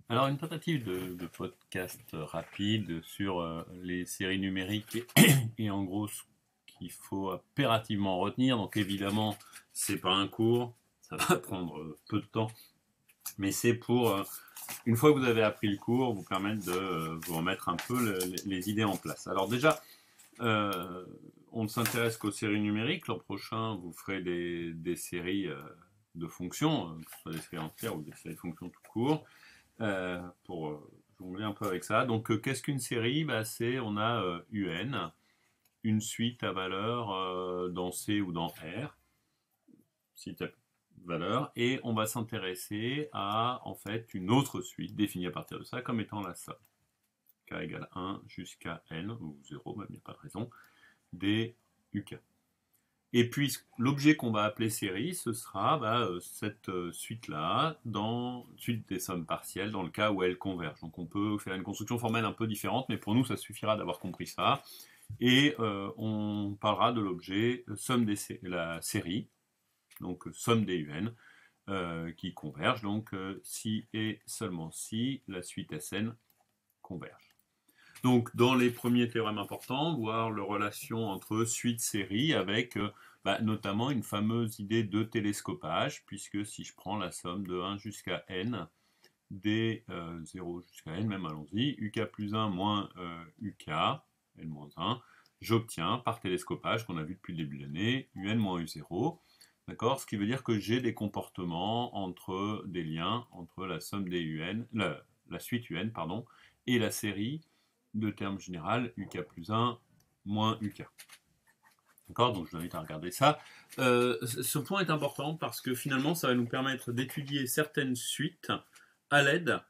Alors, une tentative de podcast rapide sur les séries numériques et en gros ce qu'il faut impérativement retenir. Donc, évidemment, c'est pas un cours, ça va prendre peu de temps, mais c'est pour, une fois que vous avez appris le cours, vous permettre de vous remettre un peu les idées en place. Alors, déjà, on ne s'intéresse qu'aux séries numériques. L'an prochain, vous ferez des séries de fonctions, que ce soit des séries entières ou des séries de fonctions tout court. Pour jongler un peu avec ça. Donc, qu'est-ce qu'une série? On a UN, une suite à valeur dans C ou dans R, suite à valeur, et on va s'intéresser à en fait une autre suite définie à partir de ça comme étant la somme. K égale 1 jusqu'à N, ou 0, même il n'y a pas de raison, des UK. Et puis l'objet qu'on va appeler série, ce sera cette suite-là, suite des sommes partielles, dans le cas où elles convergent. Donc on peut faire une construction formelle un peu différente, mais pour nous ça suffira d'avoir compris ça. Et on parlera de l'objet somme la série, donc somme des UN, qui convergent. Donc si et seulement si la suite Sn converge. Donc, dans les premiers théorèmes importants, voir la relation entre suite-série avec notamment une fameuse idée de télescopage, puisque si je prends la somme de 1 jusqu'à n, des 0 jusqu'à n, même allons-y, uk plus 1 moins uk, n moins 1, j'obtiens par télescopage, qu'on a vu depuis le début de l'année, un moins u0, d'accord? Ce qui veut dire que j'ai des comportements entre des liens entre la somme des un, la suite un, pardon, et la série de termes général, uk plus 1 moins uk. D'accord? Donc je vous invite à regarder ça. Ce point est important parce que finalement, ça va nous permettre d'étudier certaines suites à l'aide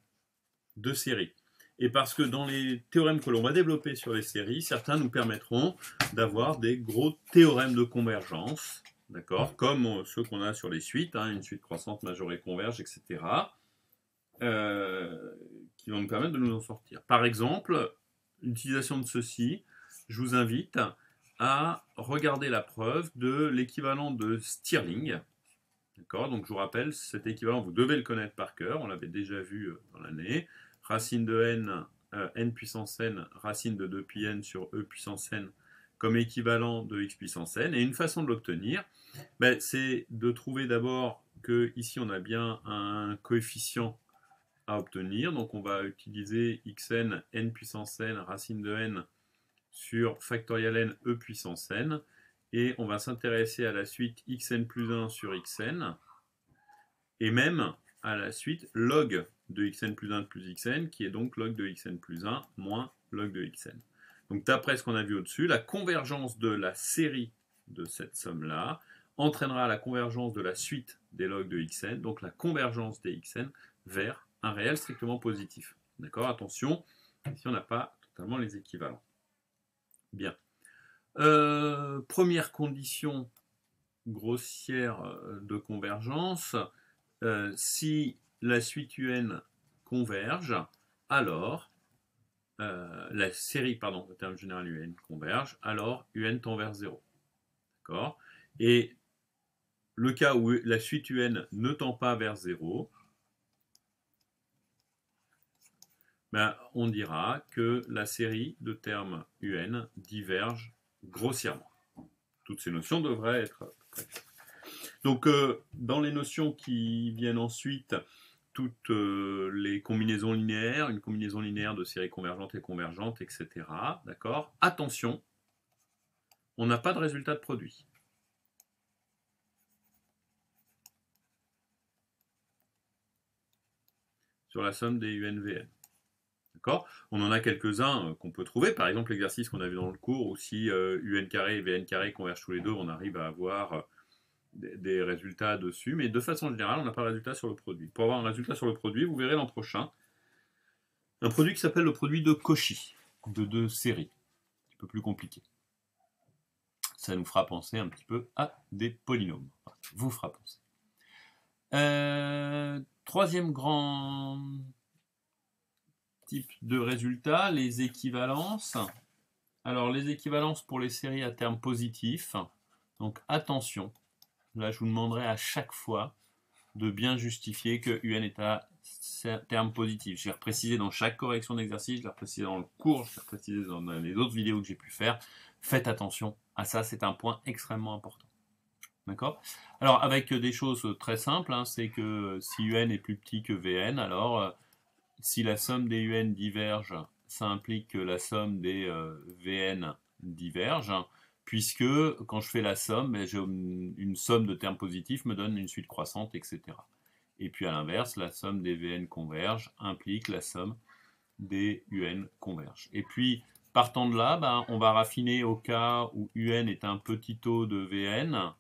de séries. Et parce que dans les théorèmes que l'on va développer sur les séries, certains nous permettront d'avoir des gros théorèmes de convergence, d'accord, comme ceux qu'on a sur les suites, une suite croissante, majorée, converge, etc., qui vont nous permettre de nous en sortir. Par exemple, l'utilisation de ceci, je vous invite à regarder la preuve de l'équivalent de Stirling. D'accord? Donc je vous rappelle, cet équivalent, vous devez le connaître par cœur, on l'avait déjà vu dans l'année. Racine de n, n puissance n, racine de 2 pi n sur e puissance n comme équivalent de x puissance n. Et une façon de l'obtenir, c'est de trouver d'abord que ici on a bien un coefficient à obtenir. Donc on va utiliser xn, n puissance n, racine de n sur factoriel n, e puissance n. Et on va s'intéresser à la suite xn plus 1 sur xn. Et même à la suite log de xn plus 1 plus xn, qui est donc log de xn plus 1 moins log de xn. Donc d'après ce qu'on a vu au-dessus, la convergence de la série de cette somme-là entraînera la convergence de la suite des logs de xn, donc la convergence des xn vers un réel strictement positif. D'accord? Attention, ici on n'a pas totalement les équivalents. Bien. Première condition grossière de convergence, si la suite un converge, alors la série, le terme général un converge, alors un tend vers 0. D'accord? Et le cas où la suite un ne tend pas vers 0, on dira que la série de termes un diverge grossièrement. Toutes ces notions devraient être prêtes. Donc, dans les notions qui viennent ensuite, toutes les combinaisons linéaires, une combinaison linéaire de séries convergentes et convergentes, etc. D'accord? Attention, on n'a pas de résultat de produit. Sur la somme des UNVN. D'accord? On en a quelques-uns qu'on peut trouver. Par exemple, l'exercice qu'on a vu dans le cours, où si UN carré et VN carré convergent tous les deux, on arrive à avoir des résultats dessus. Mais de façon générale, on n'a pas de résultat sur le produit. Pour avoir un résultat sur le produit, vous verrez l'an prochain un produit qui s'appelle le produit de Cauchy, de deux séries. Un petit peu plus compliqué. Ça nous fera penser un petit peu à des polynômes. Enfin, vous fera penser. Troisième grand type de résultat, les équivalences. Alors, les équivalences pour les séries à termes positifs. Donc, attention. Là, je vous demanderai à chaque fois de bien justifier que un est à termes positifs. Je l'ai reprécisé dans chaque correction d'exercice, je l'ai reprécisé dans le cours, je l'ai reprécisé dans les autres vidéos que j'ai pu faire. Faites attention à ça, c'est un point extrêmement important. D'accord? Alors, avec des choses très simples, hein, c'est que si UN est plus petit que VN, alors si la somme des UN diverge, ça implique que la somme des VN diverge, puisque quand je fais la somme, une somme de termes positifs me donne une suite croissante, etc. Et puis à l'inverse, la somme des VN converge implique la somme des UN converge. Et puis, partant de là, ben, on va raffiner au cas où UN est un petit taux de VN,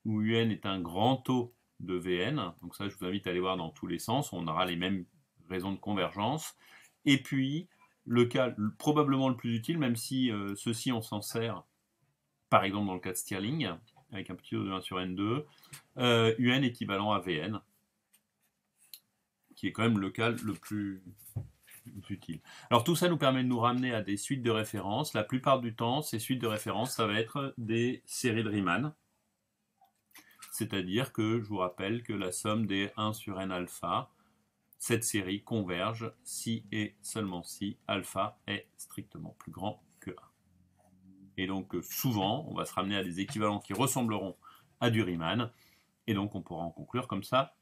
où UN est un grand taux de VN. Donc ça, je vous invite à aller voir dans tous les sens. On aura les mêmes raisons de convergence. Et puis, le cas probablement le plus utile, même si ceci on s'en sert, par exemple dans le cas de Stirling, avec un petit taux de 1 sur N2, UN équivalent à VN, qui est quand même le cas le plus utile. Alors tout ça nous permet de nous ramener à des suites de références. La plupart du temps, ces suites de références, ça va être des séries de Riemann. C'est-à-dire que je vous rappelle que la somme des 1 sur n alpha, cette série converge si et seulement si alpha est strictement plus grand que 1. Et donc souvent, on va se ramener à des équivalents qui ressembleront à du Riemann, et donc on pourra en conclure comme ça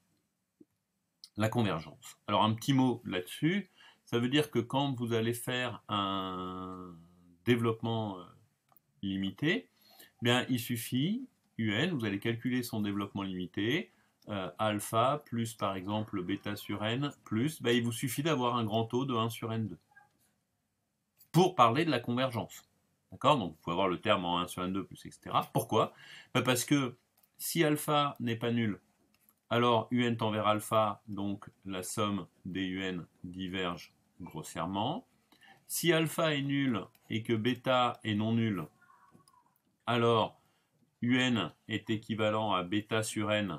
la convergence. Alors un petit mot là-dessus, ça veut dire que quand vous allez faire un développement limité, bien il suffit, UN, vous allez calculer son développement limité, alpha plus par exemple bêta sur n plus, ben, il vous suffit d'avoir un grand taux de 1 sur n2 pour parler de la convergence. D'accord? Donc vous pouvez avoir le terme en 1 sur n2 plus, etc. Pourquoi? Ben, parce que si alpha n'est pas nul, alors UN tend vers alpha, donc la somme des UN diverge grossièrement. Si alpha est nul et que bêta est non nul, alors UN est équivalent à bêta sur n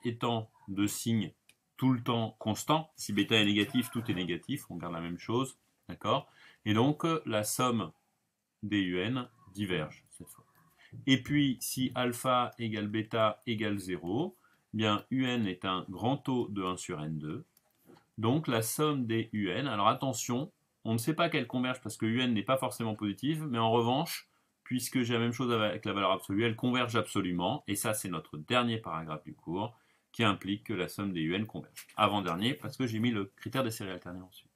étant de signe tout le temps constant. Si bêta est négatif, tout est négatif, on garde la même chose, d'accord? Et donc la somme des UN diverge cette fois. Et puis si alpha égale bêta égale 0, bien UN est un grand taux de 1 sur n2. Donc la somme des UN, alors attention, on ne sait pas qu'elle converge parce que UN n'est pas forcément positive, mais en revanche, puisque j'ai la même chose avec la valeur absolue, elle converge absolument, et ça c'est notre dernier paragraphe du cours, qui implique que la somme des UN converge. Avant-dernier, parce que j'ai mis le critère des séries alternées ensuite.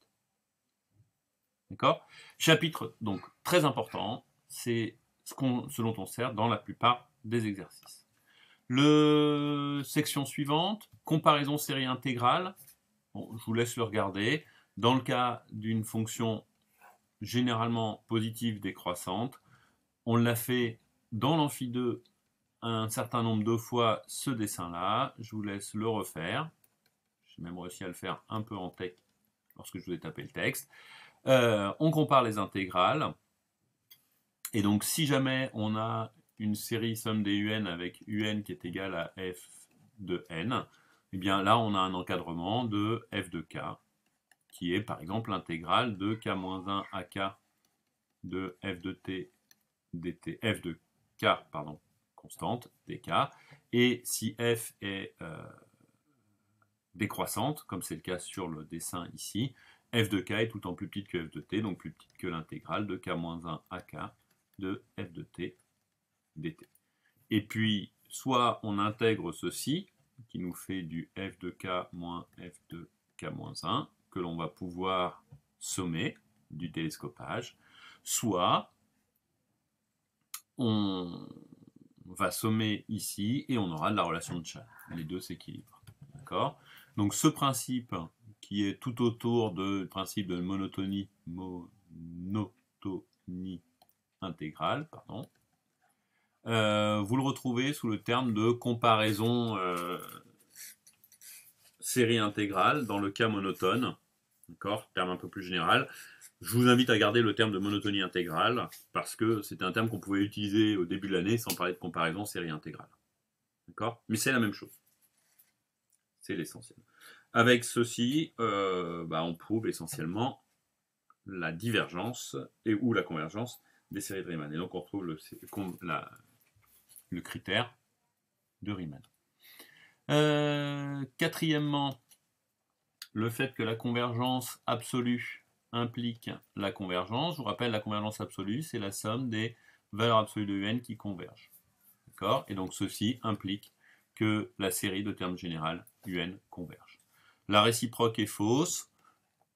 D'accord? Chapitre donc très important, c'est ce dont on sert dans la plupart des exercices. Section suivante, comparaison série intégrale. Bon, je vous laisse le regarder. Dans le cas d'une fonction généralement positive décroissante, on l'a fait dans l'amphi 2 un certain nombre de fois ce dessin-là. Je vous laisse le refaire. J'ai même réussi à le faire un peu en tech lorsque je vous ai tapé le texte. On compare les intégrales. Et donc, si jamais on a une série somme des UN avec UN qui est égale à f de n, eh bien là, on a un encadrement de f de k, qui est par exemple l'intégrale de k-1 à k de f de t dt, f de k, pardon, constante, dk. Et si f est décroissante, comme c'est le cas sur le dessin ici, f de k est tout le temps plus petite que f de t, donc plus petite que l'intégrale de k-1 à k de f de t dt. Et puis, soit on intègre ceci, qui nous fait du f de k moins f de k-1, que l'on va pouvoir sommer du télescopage, soit on va sommer ici et on aura de la relation de Chern. Les deux s'équilibrent. D'accord? Donc ce principe qui est tout autour du principe de monotonie intégrale, pardon, vous le retrouvez sous le terme de comparaison série intégrale dans le cas monotone. D'accord? Terme un peu plus général. Je vous invite à garder le terme de monotonie intégrale parce que c'était un terme qu'on pouvait utiliser au début de l'année sans parler de comparaison série intégrale. D'accord? Mais c'est la même chose. C'est l'essentiel. Avec ceci, on prouve essentiellement la divergence ou la convergence des séries de Riemann. Et donc on retrouve le critère de Riemann. Quatrièmement, le fait que la convergence absolue implique la convergence. Je vous rappelle, la convergence absolue, c'est la somme des valeurs absolues de un qui convergent. D'accord? Et donc ceci implique que la série de termes générales un converge. La réciproque est fausse.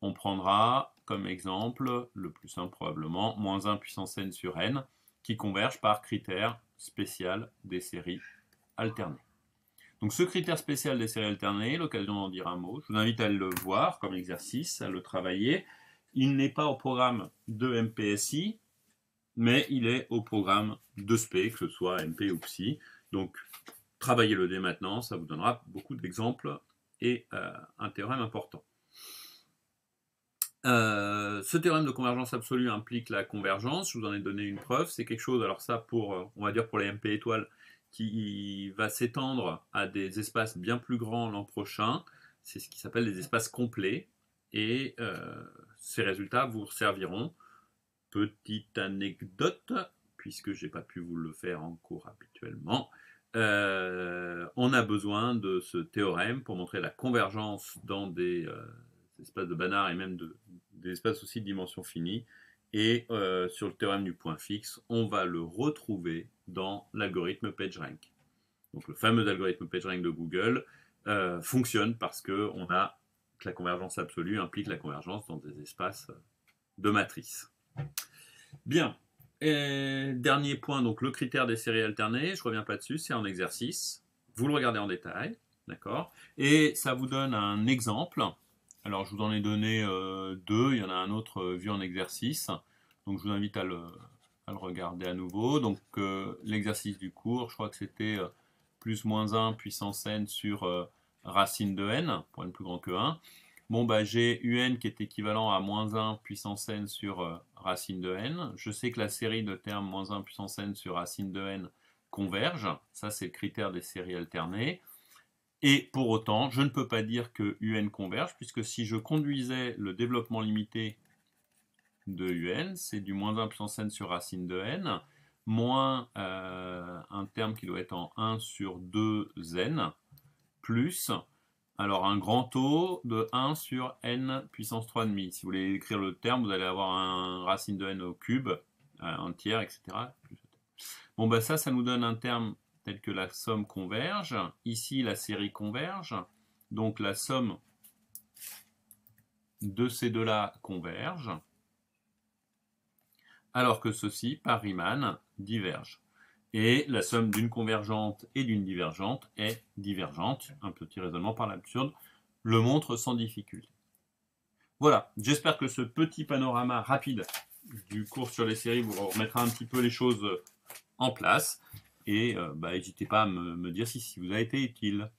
On prendra comme exemple, le plus simple probablement, moins 1 puissance n sur n, qui converge par critère spécial des séries alternées. Donc ce critère spécial des séries alternées, l'occasion d'en dire un mot, je vous invite à le voir comme exercice, à le travailler. Il n'est pas au programme de MPSI, mais il est au programme de SPE, que ce soit MP ou PSI. Donc travaillez-le dès maintenant, ça vous donnera beaucoup d'exemples et un théorème important. Ce théorème de convergence absolue implique la convergence. Je vous en ai donné une preuve. C'est quelque chose, alors ça, pour, on va dire pour les MP étoiles, qui va s'étendre à des espaces bien plus grands l'an prochain. C'est ce qui s'appelle des espaces complets. Et ces résultats vous serviront. Petite anecdote, puisque je n'ai pas pu vous le faire en cours habituellement. On a besoin de ce théorème pour montrer la convergence dans des espaces de Banach et même des espaces aussi de dimension finie. Et sur le théorème du point fixe, on va le retrouver dans l'algorithme PageRank. Donc le fameux algorithme PageRank de Google fonctionne parce que la convergence absolue implique la convergence dans des espaces de matrice. Bien. Et dernier point, donc le critère des séries alternées, je ne reviens pas dessus, c'est un exercice. Vous le regardez en détail, d'accord? Et ça vous donne un exemple. Alors je vous en ai donné deux, il y en a un autre vu en exercice. Donc je vous invite à le regarder à nouveau. Donc l'exercice du cours, je crois que c'était plus moins 1 puissance n sur racine de n, pour n plus grand que 1. Bon, bah, j'ai un qui est équivalent à moins 1 puissance n sur racine de n. Je sais que la série de termes moins 1 puissance n sur racine de n converge. Ça, c'est le critère des séries alternées. Et pour autant, je ne peux pas dire que un converge, puisque si je conduisais le développement limité de un, c'est du moins 1 puissance n sur racine de n, moins un terme qui doit être en 1 sur 2n, plus... Alors, un grand taux de 1 sur n puissance 3,5. Si vous voulez écrire le terme, vous allez avoir un racine de n au cube, un tiers, etc. Bon, ben ça nous donne un terme tel que la somme converge. Ici, la série converge. Donc, la somme de ces deux-là converge. Alors que ceci, par Riemann, diverge. Et la somme d'une convergente et d'une divergente est divergente. Un petit raisonnement par l'absurde le montre sans difficulté. Voilà, j'espère que ce petit panorama rapide du cours sur les séries vous remettra un petit peu les choses en place. Et n'hésitez pas à me dire si vous a été utile.